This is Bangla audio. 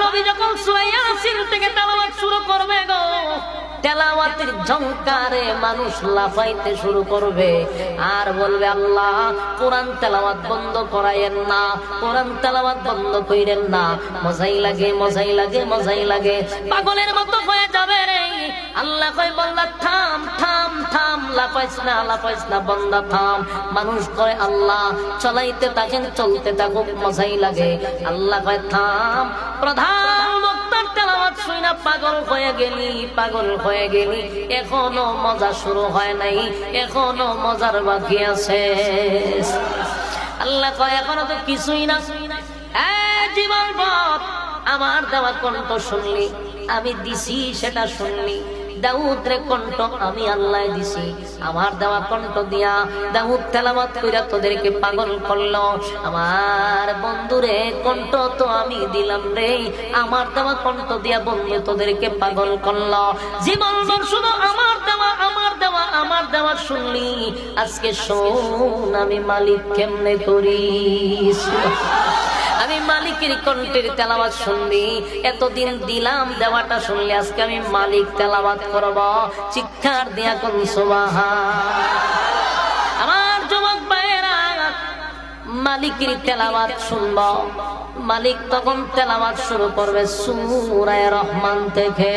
নবী যখন সূরা ইয়াসিন থেকে তেলাওয়াত শুরু করবে গো, তেলাওয়াতের ঝংকারে মানুষ লাফাইতে শুরু করবে আর বলবে, আল্লাহ কোরআন তেলাওয়াত বন্ধ করায়েন না, কোরআন তেলাওয়াত বন্ধ কইরেন না, মজাই লাগে মজাই লাগে মজাই লাগে, পাগলের মতো হয়ে যাবে রে। আল্লাহ কয়, বান্দা থাম থাম থাম, লাফাইস না বান্দা থাম। মানুষ কয়, আল্লাহ চলাইতে থাকেন, চলতে থাকুক, মজাই লাগে। আল্লাহ কয়, থাম। প্রধান বক্তার তেলাওয়াত শুইনা পাগল হয়ে গেলি, এখনো মজা শুরু হয় নাই, এখনো মজার বাকি আছে। আল্লাহ কয়, এখনো তো কিছুই না। জীবন পথ আমার দেওয়া কণ্ঠ শুনলি, আমি দিছি সেটা শুনলি। দাউদ রে কণ্ঠ আমি আল্লাহ দিছি, আমার দেওয়া কণ্ঠ দিয়া দাউদ তেলাওয়াত কইরা তোদেরকে পাগল করলো। আমার বন্ধুরে কণ্ঠ তো আমি দিলাম রে, আমার দেওয়া কণ্ঠ দিয়া বন্ধু তোদেরকে পাগল করলো। জীবন শুধু আমার দেওয়া শুনলি, আজকে শোন আমি মালিক কেমনে করি। আমি মালিকের কণ্ঠের তেলাওয়াত শুনলি, এতদিন দিলাম দেওয়াটা শুনলি, আজকে আমি মালিক তেলাওয়াত করব। চিৎকার দিয়া কোন সুবহান। আমার যুবক ভাইয়েরা, মালিকের তেলাওয়াত শুনব। মালিক তখন তেলাওয়াত শুরু করবে সূরা রহমান থেকে।